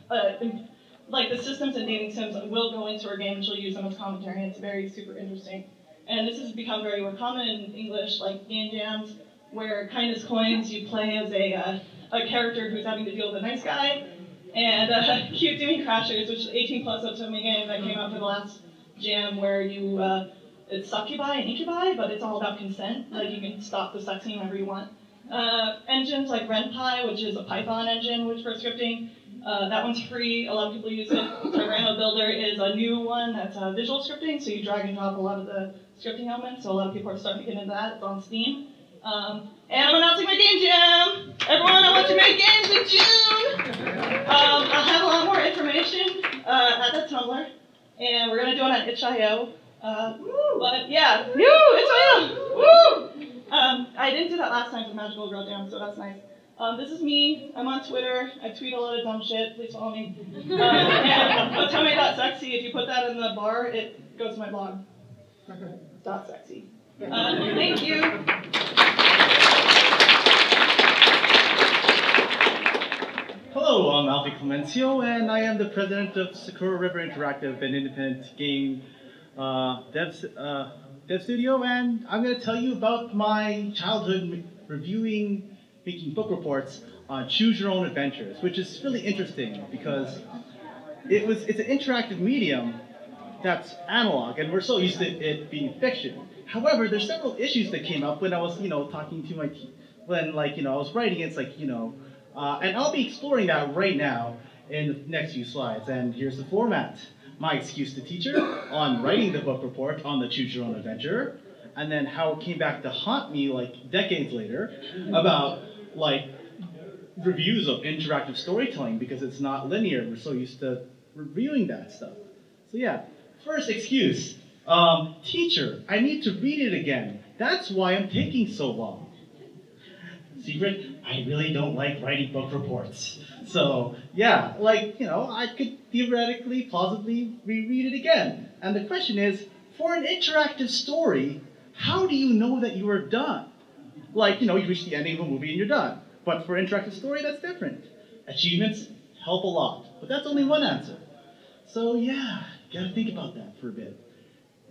like the systems in dating sims will go into her game, and she'll use them as commentary, and it's very super interesting. And this has become very more common in English, like game jams, where Kindness Coins, you play as a character who's having to deal with a nice guy, and Cute Doing Crashers, which is 18+ otome game that came out for the last jam, where you, it's succubi and incubi, but it's all about consent. Like, you can stop the sex scene whenever you want. Engines like RenPy, which is a Python engine which for scripting, that one's free. A lot of people use it. Tyranno Builder is a new one that's visual scripting, so you drag and drop a lot of the scripting elements, so a lot of people are starting to get into that. It's on Steam. And I'm announcing my game jam! Everyone, I want to make games in June! I'll have a lot more information at the Tumblr, and we're going to do it on itch.io. But yeah, itch.io! Woo! I didn't do that last time for Magical Girl Jam, so that's nice. This is me. I'm on Twitter. I tweet a lot of dumb shit. Please follow me. And otome.sexy, if you put that in the bar, it goes to my blog. .sexy. Thank you. Hello, I'm Alfe Clemencio, and I am the president of Sakura River Interactive, an independent game dev studio, and I'm going to tell you about my childhood making book reports on Choose Your Own Adventures, which is really interesting because it's an interactive medium that's analog, and we're so used to it being fiction. However, there's several issues that came up when I was, talking to my I was writing. It's like, and I'll be exploring that right now in the next few slides. And here's the format: my excuse to teacher on writing the book report on the Choose Your Own Adventure, and then how it came back to haunt me like decades later about reviews of interactive storytelling because it's not linear. We're so used to reviewing that stuff. So yeah, first excuse. Teacher, I need to read it again. That's why I'm taking so long. Secret, I really don't like writing book reports. So yeah, like, I could theoretically, plausibly reread it again. And the question is, for an interactive story, how do you know that you are done? Like, you reach the ending of a movie and you're done. But for an interactive story, that's different. Achievements help a lot, but that's only one answer. So yeah, gotta think about that for a bit.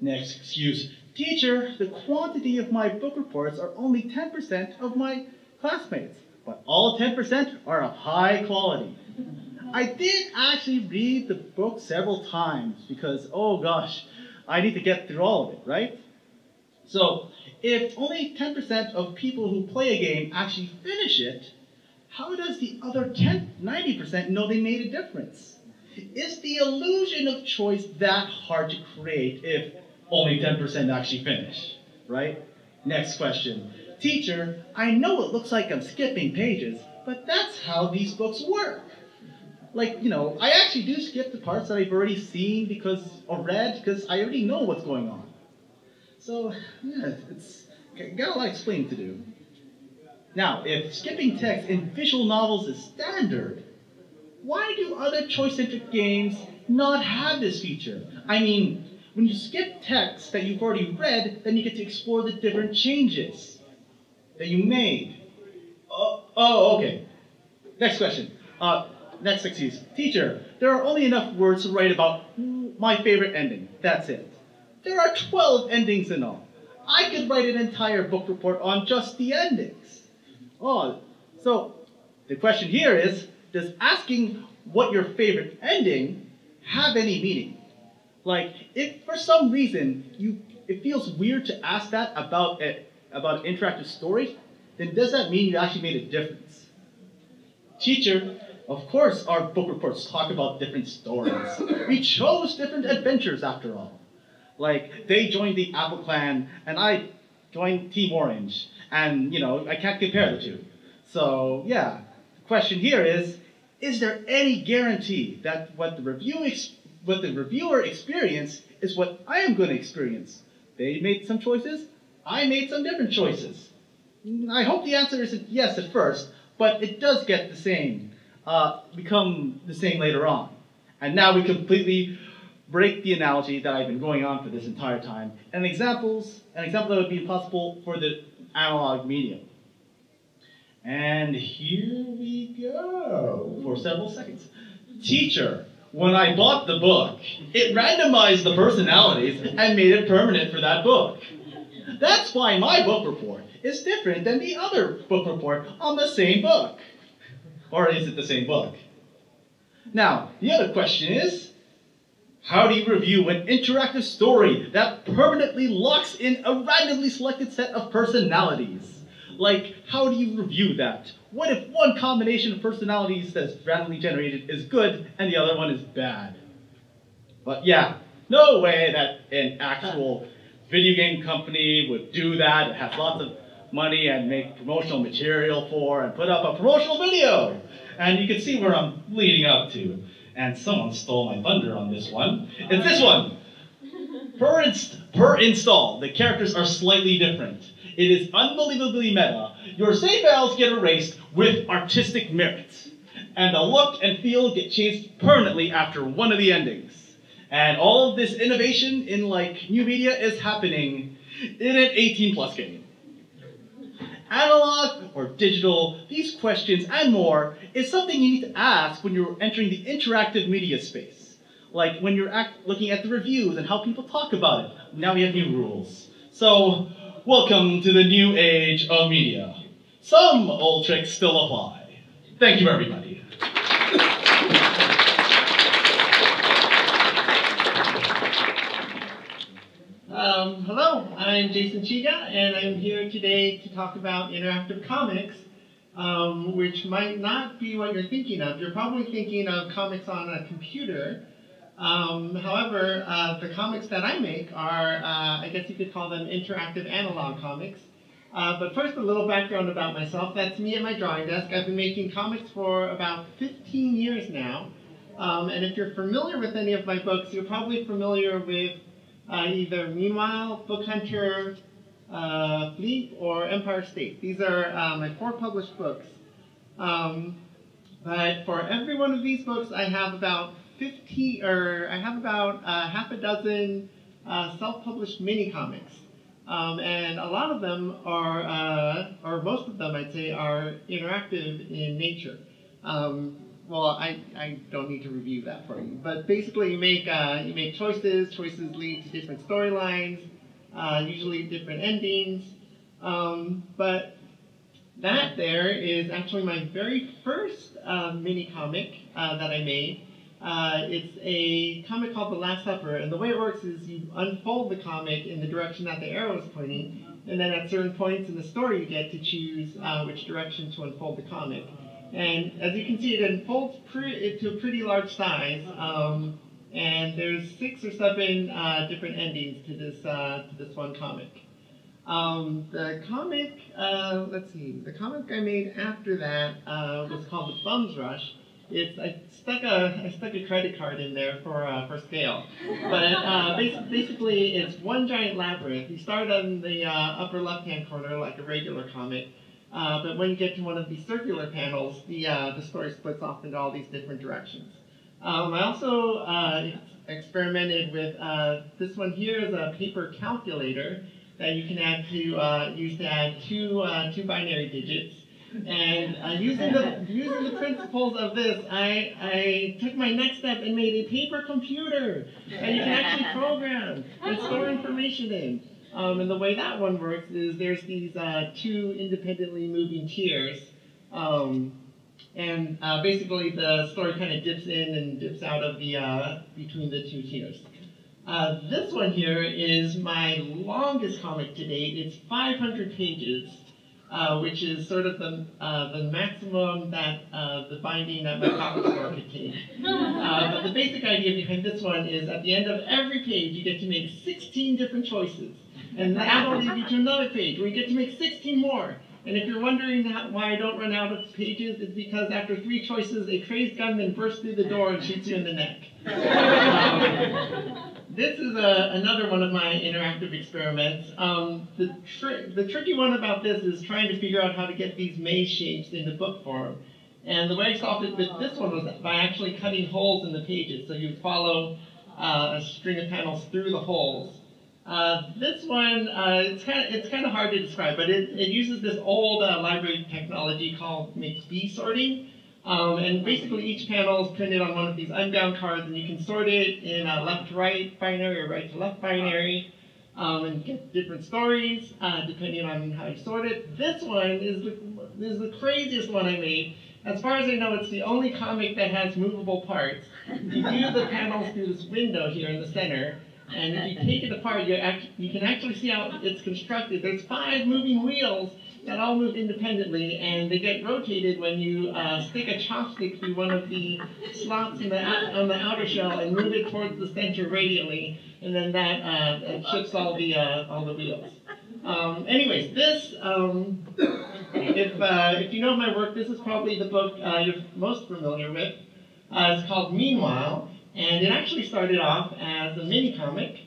Next excuse. Teacher, the quantity of my book reports are only 10% of my classmates, but all 10% are of high quality. I did actually read the book several times because, oh gosh, I need to get through all of it, right? So, if only 10% of people who play a game actually finish it, how does the other 90% know they made a difference? Is the illusion of choice that hard to create if only 10% actually finish, right? Next question. Teacher, I know it looks like I'm skipping pages, but that's how these books work. Like, I actually do skip the parts that I've already seen or read because I already know what's going on. So, yeah, it's got a lot of explaining to do. Now, if skipping text in visual novels is standard, why do other choice-centric games not have this feature? I mean, when you skip text that you've already read, then you get to explore the different changes that you made. Oh, okay. Next question. Next excuse. Teacher, there are only enough words to write about my favorite ending. That's it. There are 12 endings in all. I could write an entire book report on just the endings. Oh, so the question here is, does asking what your favorite ending have any meaning? Like, if for some reason it feels weird to ask that about an interactive story, then does that mean you actually made a difference? Teacher, of course our book reports talk about different stories. We chose different adventures after all. Like, they joined the Apple Clan, and I joined Team Orange. And, I can't compare the two. So, yeah, the question here is there any guarantee that what the reviewer experienced is what I am going to experience? They made some choices, I made some different choices. I hope the answer isn't yes at first, but it does get the same, become the same later on. And now we completely break the analogy that I've been going on for this entire time. An example that would be possible for the analog medium. And here we go for several seconds. Teacher, when I bought the book, it randomized the personalities and made it permanent for that book. That's why my book report is different than the other book report on the same book. Or is it the same book? Now, the other question is, how do you review an interactive story that permanently locks in a randomly selected set of personalities? Like, how do you review that? What if one combination of personalities that's randomly generated is good and the other one is bad? But yeah, no way that an actual video game company would do that. It has lots of money and make promotional material for and put up a promotional video. And you can see where I'm leading up to. And someone stole my thunder on this one. It's this one. Per install, the characters are slightly different. It is unbelievably meta. Your save files get erased with artistic merits. And the look and feel get changed permanently after one of the endings. And all of this innovation in new media is happening in an 18+ game. Analog or digital, these questions and more is something you need to ask when you're entering the interactive media space. Like when you're looking at the reviews and how people talk about it. Now we have new rules. So, welcome to the new age of media. Some old tricks still apply. Thank you, everybody. Hello, I'm Jason Shiga, and I'm here today to talk about interactive comics, which might not be what you're thinking of. You're probably thinking of comics on a computer. However, the comics that I make are, I guess you could call them interactive analog comics. But first, a little background about myself. That's me at my drawing desk. I've been making comics for about 15 years now. And if you're familiar with any of my books, you're probably familiar with either Meanwhile, Book Hunter, Fleet, or Empire State. These are my 4 published books. But for every one of these books, I have about half a dozen self-published mini-comics. And a lot of them are, or most of them I'd say, are interactive in nature. Well, I don't need to review that for you. But basically you make choices. Choices lead to different storylines, usually different endings. But that there is actually my very first mini-comic that I made. It's a comic called The Last Supper, and the way it works is you unfold the comic in the direction that the arrow is pointing, and then at certain points in the story you get to choose which direction to unfold the comic. And as you can see, it unfolds to a pretty large size, and there's 6 or 7 different endings to this one comic. The comic, let's see, the comic I made after that was called The Bums Rush. I stuck a credit card in there for scale, but basically it's one giant labyrinth. You start on the upper left-hand corner like a regular comic, but when you get to one of these circular panels, the story splits off into all these different directions. I also experimented with this one here is a paper calculator that you can use to add two binary digits. And using the principles of this, I took my next step and made a paper computer that you can actually program and store information in. And the way that one works is there's these 2 independently moving tiers. And basically the story kind of dips in and dips out of between the 2 tiers. This one here is my longest comic to date. It's 500 pages. Which is sort of the maximum that the binding at my comic store could take. But the basic idea behind this one is at the end of every page you get to make 16 different choices. And that will lead you to another page where you get to make 16 more. And if you're wondering why I don't run out of pages, it's because after 3 choices, a crazed gunman bursts through the door and shoots you in the neck. This is another one of my interactive experiments. The tricky one about this is trying to figure out how to get these maze shapes into book form. And the way I solved it with this one was by actually cutting holes in the pages. So you would follow a string of panels through the holes. This one, it's kind of hard to describe, but it uses this old library technology called mixed-B sorting. And basically each panel is printed on one of these unbound cards, and you can sort it in a left-to-right binary or right-to-left binary, and get different stories depending on how you sort it. This one is the craziest one I made. As far as I know, it's the only comic that has movable parts. You view the panels through this window here in the center, and if you take it apart, you can actually see how it's constructed. There's 5 moving wheels that all move independently, and they get rotated when you stick a chopstick through one of the slots on the outer shell and move it towards the center radially, and then that shifts all the wheels. Anyways, this, if you know my work, this is probably the book you're most familiar with. It's called Meanwhile, and it actually started off as a mini-comic.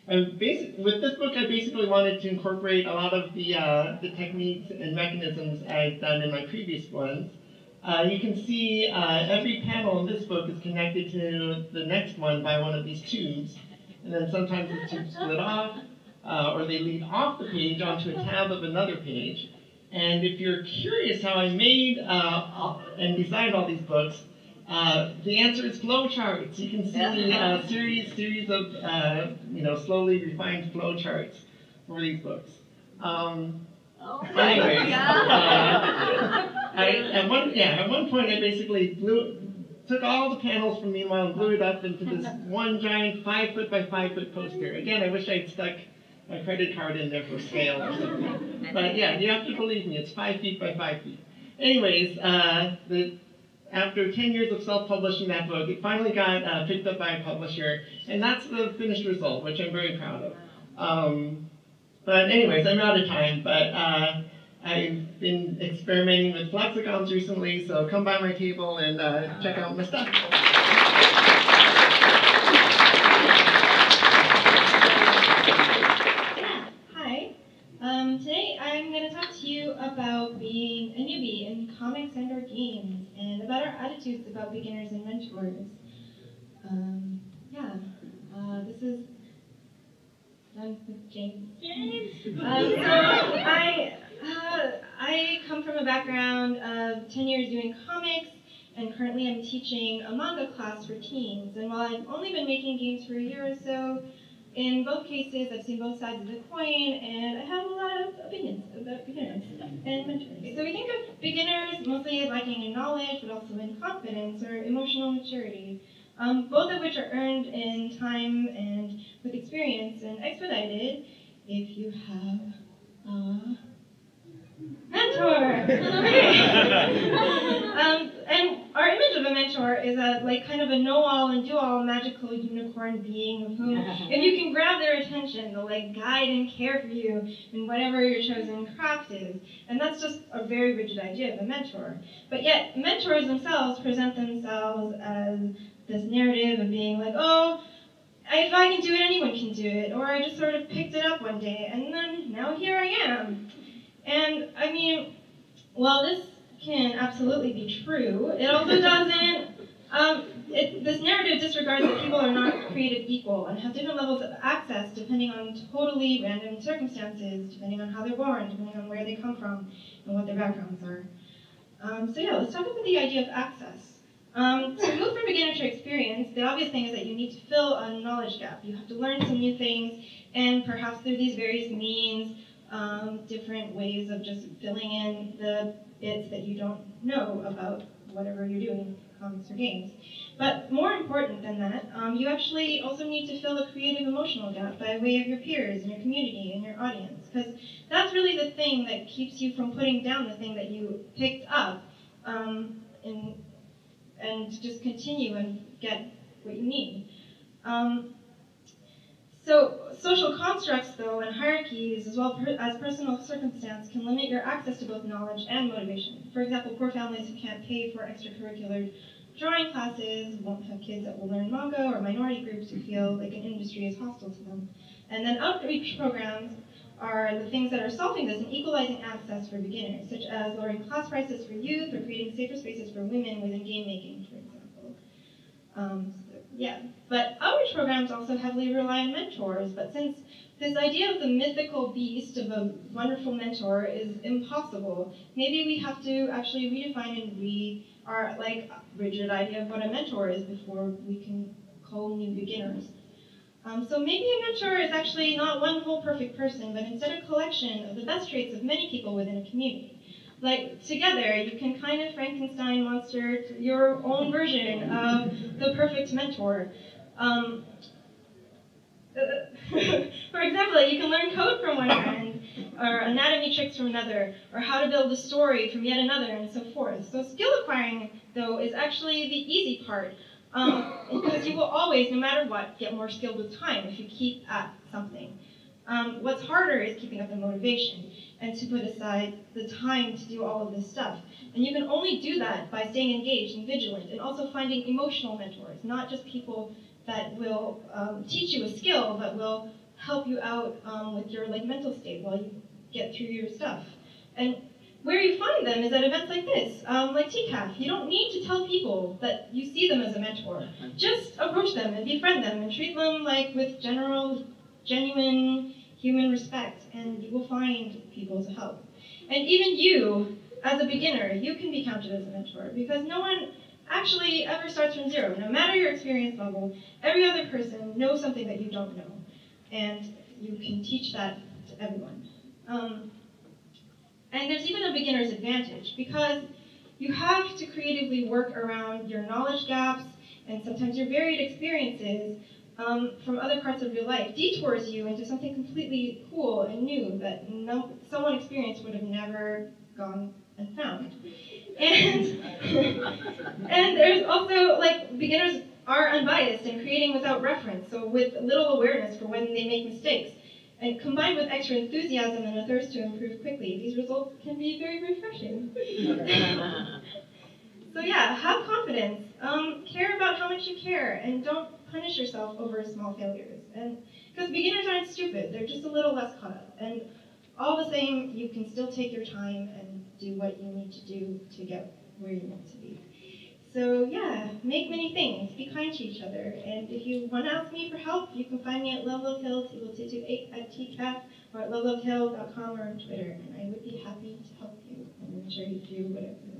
With this book, I basically wanted to incorporate a lot of the techniques and mechanisms I've done in my previous ones. You can see every panel in this book is connected to the next one by one of these tubes. And then sometimes the tubes split off, or they lead off the page onto a tab of another page. And if you're curious how I made and designed all these books, the answer is flowcharts. You can see series of slowly refined flowcharts for these books. Anyways, at one point I basically took all the panels from Meanwhile and blew it up into this one giant 5-foot by 5-foot poster. Again, I wish I'd stuck my credit card in there for scale or something. But yeah, you have to believe me, it's 5 feet by 5 feet. Anyways, after 10 years of self-publishing that book, it finally got picked up by a publisher, and that's the finished result, which I'm very proud of. But anyways, I'm out of time. But I've been experimenting with flexicons recently, so come by my table and check out my stuff. Today I'm going to talk to you about being a newbie in comics and or games, and about our attitudes about beginners and mentors. This is done with James. I come from a background of 10 years doing comics, and currently I'm teaching a manga class for teens. And while I've only been making games for a year or so, in both cases, I've seen both sides of the coin, and I have a lot of opinions about beginners and mentors. So we think of beginners mostly as lacking in knowledge, but also in confidence or emotional maturity, both of which are earned in time and with experience and expedited if you have a mentor. And our image of a mentor is kind of a know-all and do-all magical unicorn being of whom, if you can grab their attention, they'll guide and care for you in whatever your chosen craft is. And that's just a very rigid idea of a mentor. But yet, mentors themselves present themselves as this narrative of being oh, if I can do it, anyone can do it. Or I just sort of picked it up one day, and then now here I am. And I mean, while this can absolutely be true, it also doesn't, this narrative disregards that people are not created equal and have different levels of access depending on totally random circumstances, depending on how they're born, depending on where they come from, and what their backgrounds are. Let's talk about the idea of access. To move from beginner to experience, the obvious thing is that you need to fill a knowledge gap. You have to learn some new things, and perhaps through these various means, different ways of just filling in the bits that you don't know about whatever you're doing, comics or games. But more important than that, you actually also need to fill a creative emotional gap by way of your peers and your community and your audience, because that's really the thing that keeps you from putting down the thing that you picked up and to just continue and get what you need. So social constructs, though, and hierarchies, as well as personal circumstance, can limit your access to both knowledge and motivation. For example, poor families who can't pay for extracurricular drawing classes won't have kids that will learn manga, or minority groups who feel like an industry is hostile to them. And then outreach programs are the things that are solving this and equalizing access for beginners, such as lowering class prices for youth or creating safer spaces for women within game making, for example. But outreach programs also heavily rely on mentors, but since this idea of the mythical beast of a wonderful mentor is impossible, maybe we have to actually redefine and our rigid idea of what a mentor is before we can call new beginners. So maybe a mentor is actually not one whole perfect person, but instead a collection of the best traits of many people within a community. Together, you can kind of Frankenstein monster your own version of the perfect mentor. For example, you can learn code from one friend, or anatomy tricks from another, or how to build a story from yet another, and so forth. So skill acquiring, though, is actually the easy part, because you will always, no matter what, get more skilled with time if you keep at something. What's harder is keeping up the motivation and to put aside the time to do all of this stuff. And you can only do that by staying engaged and vigilant, and also finding emotional mentors, not just people that will teach you a skill, but will help you out with your mental state while you get through your stuff. And where you find them is at events like this, like TCAF. You don't need to tell people that you see them as a mentor. Just approach them and befriend them and treat them with genuine human respect, and you will find people to help. And even you, as a beginner, you can be counted as a mentor, because no one actually ever starts from zero. No matter your experience level, every other person knows something that you don't know, and you can teach that to everyone. And there's even a beginner's advantage, because you have to creatively work around your knowledge gaps and sometimes your varied experiences from other parts of your life, detours you into something completely cool and new that someone experienced would have never gone and found. And there's also, beginners are unbiased and creating without reference, so with little awareness for when they make mistakes. And combined with extra enthusiasm and a thirst to improve quickly, these results can be very refreshing. So yeah, have confidence. Care about how much you care, and don't punish yourself over small failures. And because beginners aren't stupid, they're just a little less caught up. And all the same, you can still take your time and do what you need to do to get where you want to be. So yeah, make many things, be kind to each other, and if you want to ask me for help, you can find me at Level of Hill, table228 at TCAF, or at levelofhill.com or on Twitter, and I would be happy to help you, and I'm sure you do whatever